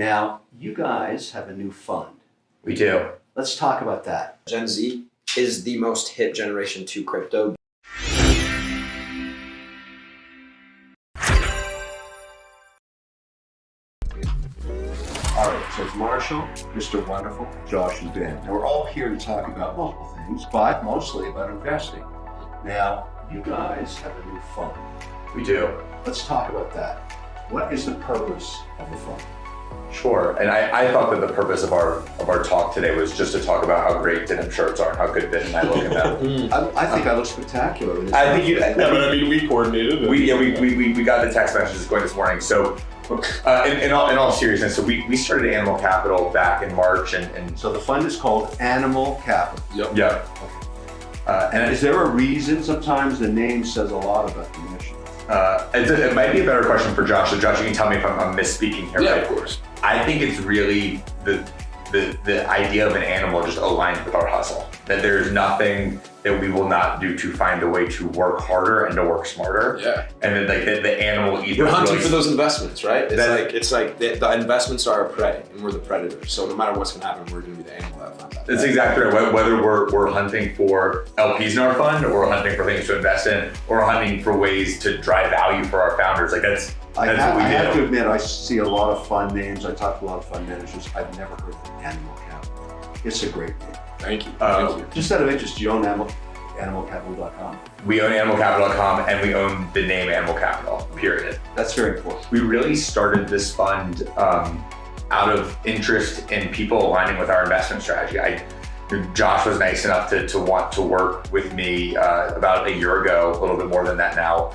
Now, you guys have a new fund. We do. Let's talk about that. Gen Z is the most hip generation to crypto. All right, so it's Marshall, Mr. Wonderful, Josh, and Ben. And we're all here to talk about multiple things, but mostly about investing. Now, you guys have a new fund. We do. Let's talk about that. What is the purpose of the fund? Sure. And I thought that the purpose of our talk today was just to talk about how great denim shirts are and how good Ben and I look in them. I think I look spectacular. I think you. Yeah, but I mean, we coordinated. We got the text messages going this morning. So, in all seriousness, so we started Animal Capital back in March, and So the fund is called Animal Capital. Yep. yeah. And Is there a reason? Sometimes the name says a lot about the mission. it might be a better question for Josh. So Josh, you can tell me if I'm misspeaking here. Yeah, right? of course. I think it's really the idea of an animal just aligned with our hustle. That there's nothing that we will not do to find a way to work harder and to work smarter. Yeah. And then like the animal either We're hunting really, for those investments, right? That- It's like the investments are our prey and we're the predator. So no matter what's gonna happen, we're gonna be the animal that finds out. That's exactly right. Whether we're hunting for LPs in our fund, or we're hunting for things to invest in, or hunting for ways to drive value for our founders, like that's I what we have do. to admit, I see a lot of fund names. I talk to a lot of fund managers. I've never heard of Animal Capital. It's a great name. Thank you. Uh, Thank you. Just out of interest, do you own animalcapital.com? We own animalcapital.com and we own the name Animal Capital, period. That's very important. We really started this fund out of interest in people aligning with our investment strategy. Josh was nice enough to want to work with me about a year ago, a little bit more than that now.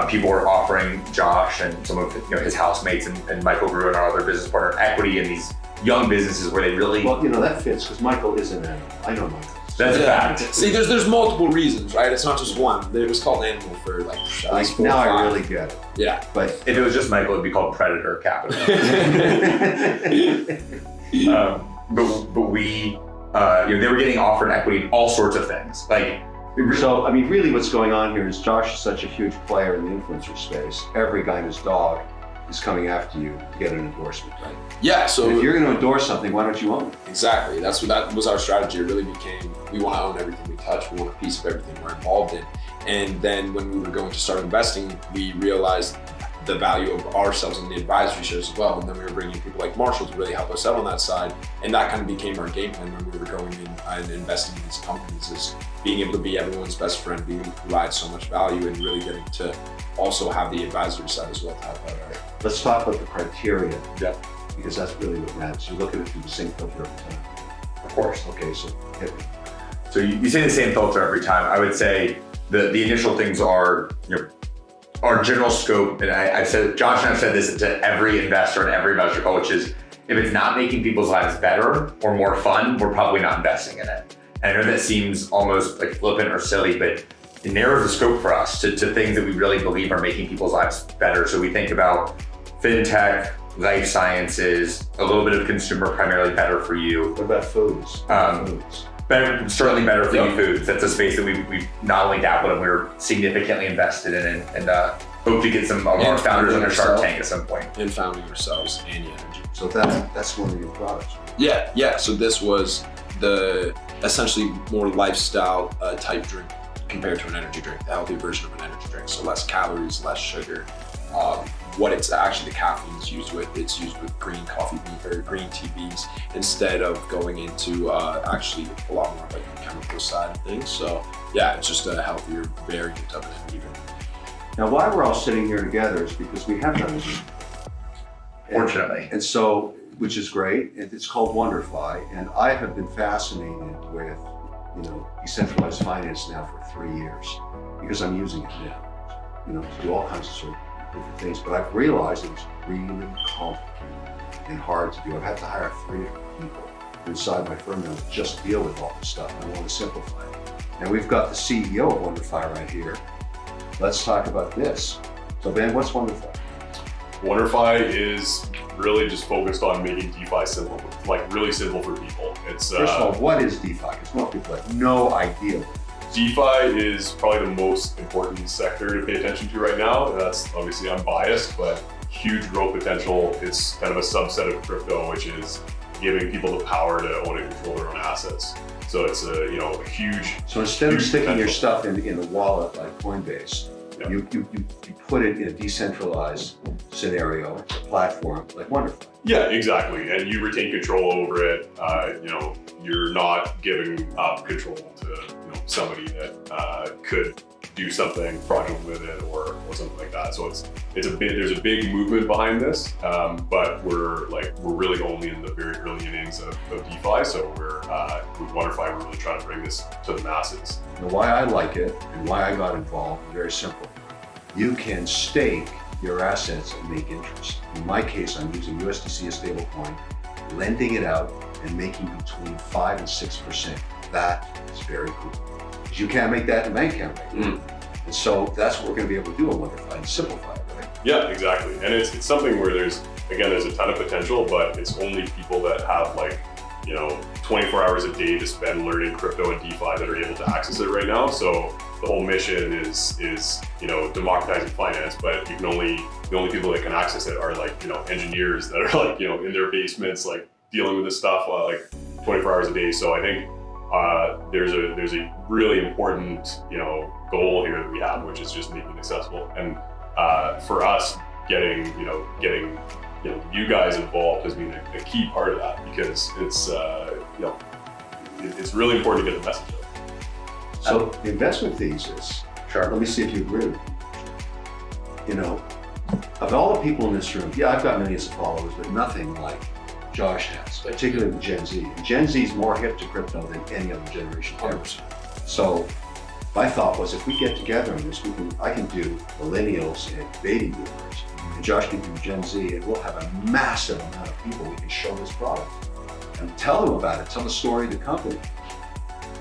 People were offering Josh and some of his housemates and Michael Grew and our other business partner equity in these young businesses where they really, Well, that fits because Michael is an animal. I know Michael. that's a fact. See, there's multiple reasons, right? It's not just one. It was called animal for like at least 4 or Now 5. I really get it. Yeah. But If it was just Michael, it'd be called Predator Capital. But we, they were getting offered equity in all sorts of things. Like, so, really what's going on here is Josh is such a huge player in the influencer space. Every guy and his dog is coming after you to get an endorsement, right? Yeah. So If you're going to endorse something, why don't you own it? exactly. That was our strategy. It really became, we want to own everything we touch. We want a piece of everything we're involved in. And then when we were going to start investing, we realized the value of ourselves in the advisory shares as well. And then we were bringing people like Marshall to really help us out on that side. And that kind of became our game plan when we were going in and investing in these companies, is being able to be everyone's best friend, being able to provide so much value and really getting to also have the advisory side as well to help out our. Let's talk about the criteria. Yeah. Because that's really what matters. You look at it through the same filter every time. of course. Okay, so hit me. So you say the same filter every time. I would say the initial things are our general scope, and I've said, Josh and I've said this to every investor and every investor call, which is if it's not making people's lives better or more fun, we're probably not investing in it. And I know that seems almost like flippant or silly, but it narrows the scope for us to things that we really believe are making people's lives better. So we think about fintech, life sciences, a little bit of consumer, primarily better for you. What about foods? Foods. Better, certainly better for Yeah. you foods. That's a space that we've not only dabbled in, we're significantly invested in, and hope to get some of our founders on a Shark Tank at some point. And founding ourselves and energy. So that's one of your products. Yeah. So this was the essentially more lifestyle type drink compared to an energy drink, the healthier version of an energy drink. So less calories, less sugar. What it's actually the caffeine is used with, it's used with green coffee bean or green tea beans instead of going into actually a lot more like the chemical side of things. So yeah, it's just a healthier variant of an energy drink. Now, why we're all sitting here together is because we have done this. Fortunately. And so, which is great. It's called WonderFi, and I have been fascinated with, decentralized finance now for 3 years because I'm using it now, to do all kinds of sort of different things. But I've realized it's really complicated and hard to do. I've had to hire 3 different people inside my firm now to just deal with all this stuff, and I want to simplify it. And we've got the CEO of WonderFi right here. Let's talk about this. So Ben, what's WonderFi? WonderFi is really just focused on making DeFi simple, like really simple for people. It's First of all, what is DeFi? Because most people have no idea. DeFi is probably the most important sector to pay attention to right now. And that's obviously, I'm biased, but huge growth potential. It's kind of a subset of crypto, which is giving people the power to own and control their own assets. So it's a huge. So instead of huge sticking your potential. stuff in a wallet like Coinbase, Yeah. you put it in a decentralized scenario, platform like WonderFi. Yeah, exactly. And you retain control over it. You're not giving up control to somebody that could do something fraudulent with it or something like that. So there's a big movement behind this, but we're really only in the very early innings of DeFi. So with WonderFi, we're really trying to bring this to the masses. And why I like it and why I got involved is very simple. You can stake your assets and make interest. In my case, I'm using USDC as stablecoin, lending it out and making between 5 and 6%. That is very cool. Because you can't make that in a bank account right now. And so that's what we're going to be able to do on WonderFi and simplify it, right? Yeah, exactly. And it's something where there's a ton of potential, but it's only people that have 24 hours a day to spend learning crypto and DeFi that are able to access it right now. So the whole mission is democratizing finance, but the only people that can access it are engineers that are in their basements dealing with this stuff 24 hours a day. So I think there's a really important goal here that we have, which is just making it accessible. And for us, getting you guys involved has been a key part of that, because it's really important to get the message out. So the investment thesis, Sure. let me see if you agree with me. Of all the people in this room, yeah, I've got millions of followers, but nothing like Josh has, particularly with Gen Z. And Gen Z is more hip to crypto than any other generation ever. So my thought was, if we get together on this, I can do millennials and baby boomers, and Josh can do Gen Z, and we'll have a massive amount of people we can show this product and tell them about it, tell the story of the company.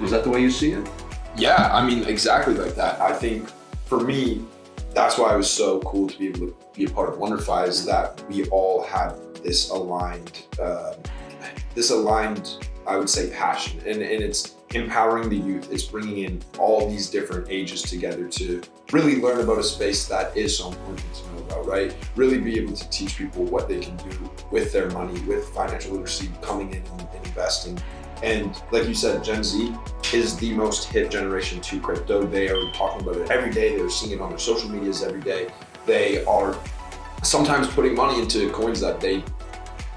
Is that the way you see it? Yeah, I mean, exactly like that. I think for me, that's why it was so cool to be able to be a part of WonderFi, is that we all have this aligned, I would say, passion, and it's empowering the youth. It's bringing in all these different ages together to really learn about a space that is so important to know about, right? Really be able to teach people what they can do with their money, with financial literacy, coming in and investing. And like you said, Gen Z is the most hip generation to crypto. They are talking about it every day. They're seeing it on their social medias every day. They are sometimes putting money into coins that they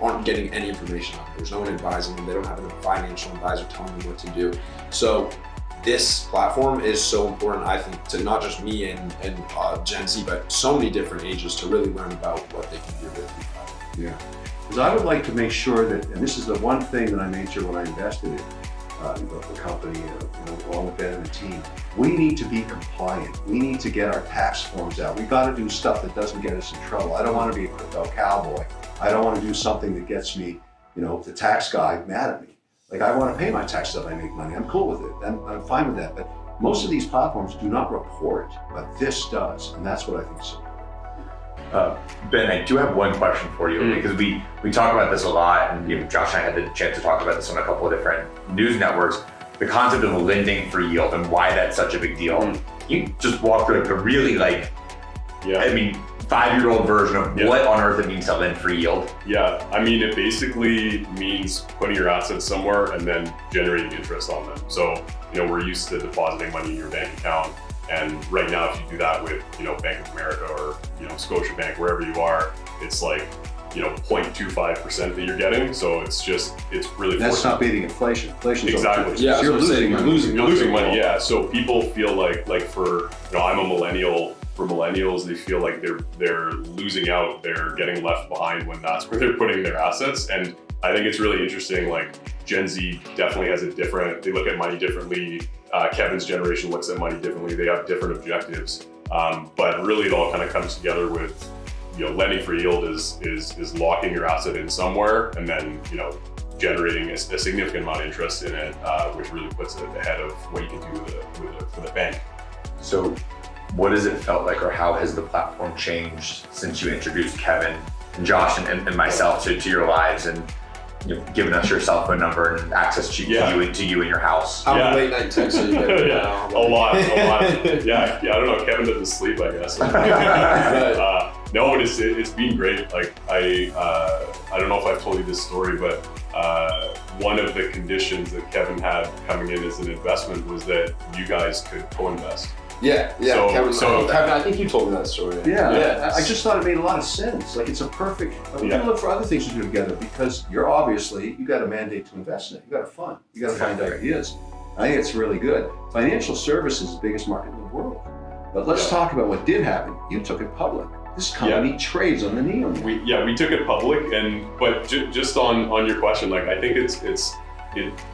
aren't getting any information on. There's no one advising them. They don't have a financial advisor telling them what to do. So this platform is so important, I think, to not just me and Gen Z, but so many different ages to really learn about what they can do with it. Yeah, because I would like to make sure that, and this is the one thing that I made sure when I invested in the company, along with Ben and the team, we need to be compliant. We need to get our tax forms out. We've got to do stuff that doesn't get us in trouble. I don't want to be a crypto cowboy. I don't want to do something that gets me, the tax guy mad at me. I want to pay my taxes if I make money. I'm cool with it. I'm fine with that. But most of these platforms do not report, but this does, and that's what I think is so. Ben, I do have one question for you, because we talk about this a lot, and Josh and I had the chance to talk about this on a couple of different news networks, the concept of lending for yield and why that's such a big deal. Can you just walk through a really 5-year-old version of what on earth it means to lend for yield? Yeah, I mean, it basically means putting your assets somewhere and then generating interest on them. So, we're used to depositing money in your bank account. And right now, if you do that with, Bank of America or, Scotiabank, wherever you are, it's 0.25% that you're getting. So it's really That's not beating inflation. Inflation's exactly. Yeah, you're losing money. You're losing money. Yeah. So people feel like for, I'm a millennial. For millennials, they feel like they're losing out. They're getting left behind when that's where they're putting their assets. And I think it's really interesting. Gen Z definitely has they look at money differently. Kevin's generation looks at money differently. They have different objectives. But really it all kind of comes together with, lending for yield is locking your asset in somewhere and then, generating a significant amount of interest in it, which really puts it ahead of what you can do with a bank. So what has it felt like, or how has the platform changed since you introduced Kevin and Josh and myself to your lives, and giving us your cell phone number and access to you and your house? How many late night texts are you getting now? A lot. Yeah, I don't know. Kevin doesn't sleep, I guess. No, but it's been great. Like I don't know if I've told you this story, but one of the conditions that Kevin had coming in as an investment was that you guys could co-invest. Yeah. Kevin, I think you told me that story. Yeah. I just thought it made a lot of sense. Like it's a perfect. We're gonna look for other things to do together because you got a mandate to invest in it. You got a fund. You got to find ideas. I think it's really good. Financial services is the biggest market in the world. But let's talk about what did happen. You took it public. This company trades on the neon. We took it public, but just on your question, like I think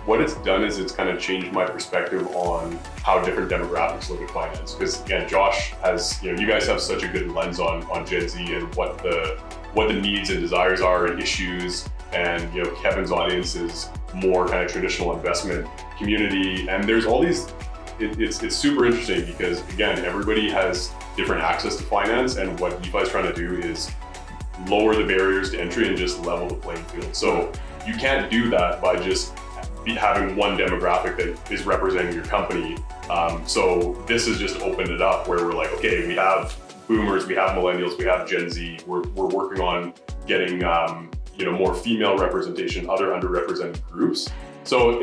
what it's done is it's kind of changed my perspective on how different demographics look at finance. Because again, Josh has, you guys have such a good lens on Gen Z and what the needs and desires are and issues, and Kevin's audience is more kind of traditional investment community, and there's all these. It's super interesting because again, everybody has different access to finance, and what DeFi is trying to do is lower the barriers to entry and just level the playing field. So you can't do that by just having one demographic that is representing your company. So this has just opened it up where we're like, okay, we have boomers, we have millennials, we have Gen Z. We're working on getting more female representation, other underrepresented groups. So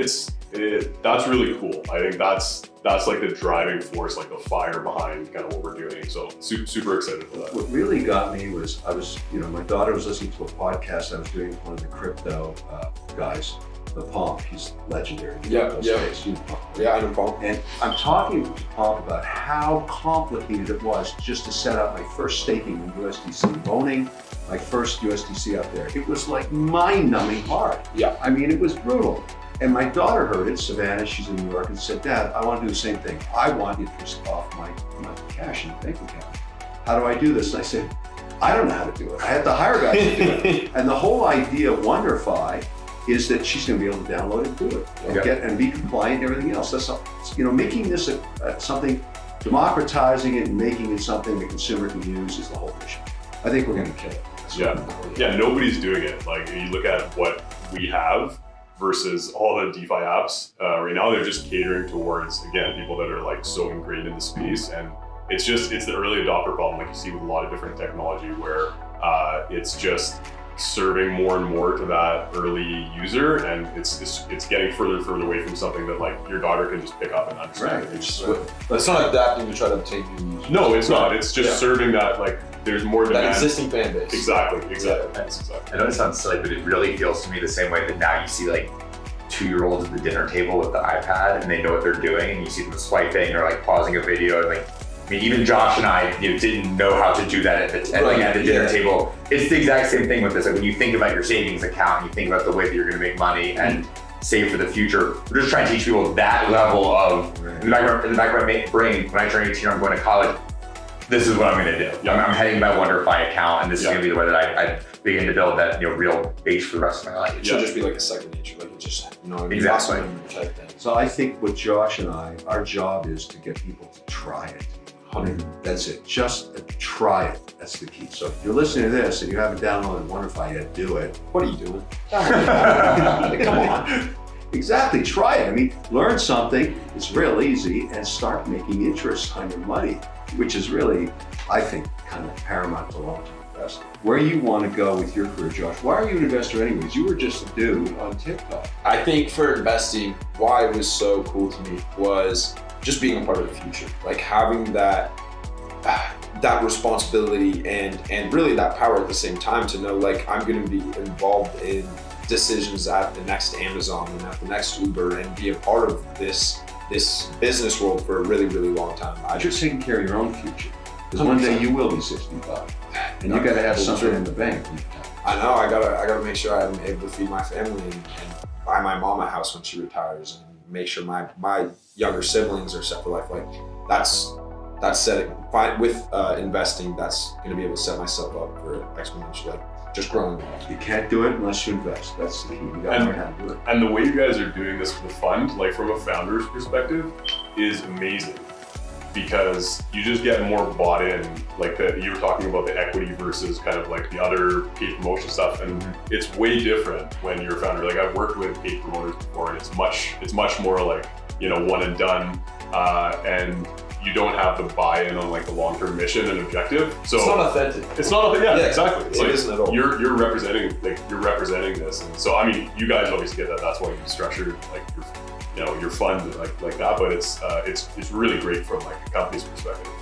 that's really cool. I think that's like the driving force, like the fire behind kind of what we're doing. So super excited for that. What really got me was my daughter was listening to a podcast I was doing with one of the crypto guys, the Pomp. He's legendary. Space. I know Pomp. And I'm talking to Pomp about how complicated it was just to set up my first staking in USDC, owning my first USDC up there. It was like mind-numbing hard. Yeah. I mean, it was brutal. And my daughter heard it, Savannah, she's in New York, and said, Dad, I want to do the same thing. I want interest off my cash in the bank account. How do I do this? And I said, I don't know how to do it. I had to hire guys to do it. And the whole idea of WonderFi is that she's going to be able to download it and do it and be compliant and everything else. That's all, making this something, democratizing it and making it something the consumer can use is the whole mission. I think we're going to kill it. Nobody's doing it. Like if you look at what we have versus all the DeFi apps right now, they're just catering towards, again, people that are like so ingrained in the space. And it's the early adopter problem, like you see with a lot of different technology where it's just serving more and more to that early user, and it's getting further and further away from something that like your daughter can just pick up and understand. But it's not adapting to try to obtain new users. No, it's not. It's just serving that, like, there's more demand. That existing fan base. Exactly. I know it sounds silly, but it really feels to me the same way that now you see like 2-year-olds at the dinner table with the iPad and they know what they're doing, and you see them swiping or like pausing a video, and like, I mean, even Josh and I didn't know how to do that at the dinner table. It's the exact same thing with this. Like when you think about your savings account, and you think about the way that you're going to make money and save for the future. We're just trying to teach people that level of, in the back of my brain, when I turn 18 or I'm going to college, this is what I'm going to do. I'm heading my WonderFi account, and this is going to be the way that I begin to build that real base for the rest of my life. It should just be like a second nature, like it just exactly. Type thing. So I think with Josh and our job is to get people to try it. That's it. Just try it. That's the key. So if you're listening to this and you haven't downloaded WonderFi yet, do it. What are you doing? Come on. Exactly. Try it. I mean, learn something. It's real easy, and start making interest on your money, which is really, I think, kind of paramount to long-term investing. Where you want to go with your career, Josh? Why are you an investor anyways? You were just a dude on TikTok. I think for investing, why it was so cool to me was just being a part of the future, like having that responsibility and really that power at the same time to know, like, I'm going to be involved in decisions at the next Amazon and at the next Uber and be a part of this business world for a really, really long time. You're taking care of your own future, because one day you will be 65, and you got to have something in the bank. I know. I gotta make sure I'm able to feed my family and buy my mom a house when she retires, and make sure my younger siblings are set for life. Like that's setting with investing. That's going to be able to set myself up for exponential, like just growing. You can't do it unless you invest. That's the key. You got to learn how to do it. And the way you guys are doing this with the fund, like from a founder's perspective, is amazing, because you just get more bought in. Like you were talking about the equity versus kind of like the other paid promotion stuff, and it's way different when you're a founder. Like I've worked with paid promoters before, and it's much more like one and done. And you don't have the buy-in on like the long-term mission and objective. So it's not authentic. It's not authentic. Yeah, exactly. It's it like isn't at all. you're representing this, and so I mean, you guys obviously get that. That's why you structured like your fund like that. But it's really great from like a company's perspective.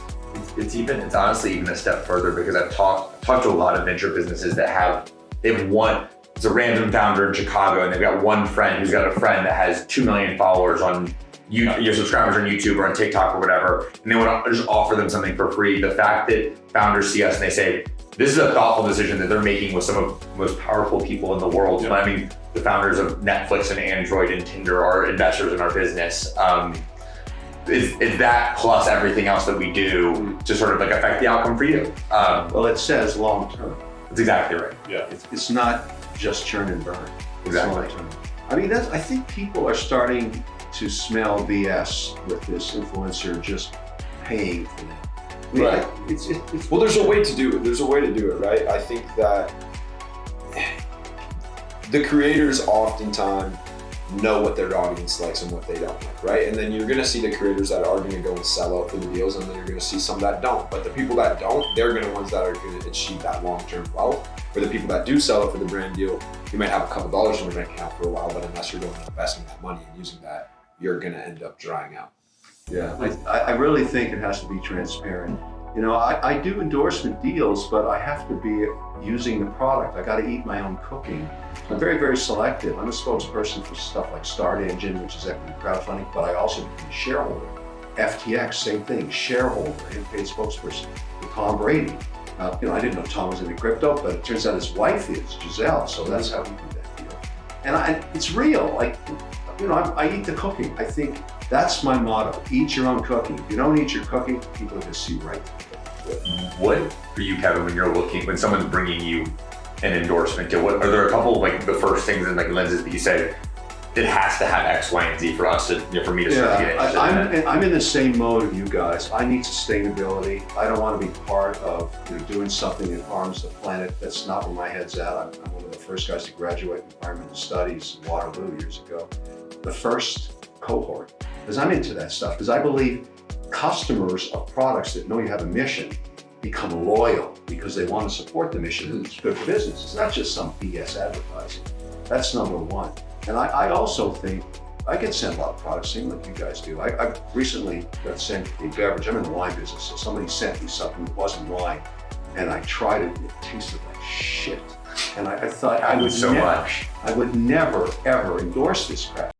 It's honestly even a step further, because I've talked to a lot of venture businesses that it's a random founder in Chicago, and they've got one friend who's got a friend that has 2 million followers on your subscribers on YouTube or on TikTok or whatever, and they want to just offer them something for free. The fact that founders see us and they say, this is a thoughtful decision that they're making with some of the most powerful people in the world. Yeah. I mean, the founders of Netflix and Android and Tinder are investors in our business. Is that plus everything else that we do to sort of like affect the outcome for you? Well, it says long term. That's exactly right. Yeah. It's not just churn and burn. It's Exactly. long term. I mean, I think people are starting to smell BS with this influencer just paying for them. I mean, Right. It's Well, there's a way to do it. There's a way to do it, right? I think that the creators oftentimes know what their audience likes and what they don't like, right? And then you're gonna see the creators that are gonna go and sell out for the deals, and then you're gonna see some that don't. But the people that don't, they're gonna ones that are gonna achieve that long-term wealth. For the people that do sell it for the brand deal, you might have a couple dollars in your bank account for a while, but unless you're going and investing that money and using that, you're gonna end up drying out. Yeah, I really think it has to be transparent. You know, I do endorsement deals, but I have to be using the product. I got to eat my own cooking. I'm very, very selective. I'm a spokesperson for stuff like Start Engine, which is equity crowdfunding, but I also become a shareholder. FTX, same thing, shareholder, and paid spokesperson for Tom Brady. I didn't know Tom was into crypto, but it turns out his wife is, Giselle, so that's how we do that deal. And it's real. Like, I eat the cooking. I think that's my motto. Eat your own cooking. If you don't eat your cooking, people are going to see right through it. What for you, Kevin, when someone's bringing you an endorsement deal, are there a couple of like the first things and like lenses that you say it has to have X, Y, and Z for us to, for me to start to get interested in it? I'm in the same mode of you guys. I need sustainability. I don't want to be part of doing something that harms the planet. That's not where my head's at. I'm one of the first guys to graduate in environmental studies in Waterloo years ago. The first cohort, because I'm into that stuff, because I believe customers of products that know you have a mission become loyal because they want to support the mission. It's good for business. It's not just some BS advertising. That's number one. And I also think I get sent a lot of products, same like you guys do. I recently got sent a beverage. I'm in the wine business, so somebody sent me something that wasn't wine, and I tried it. It tasted like shit. And I thought I would never, ever endorse this crap.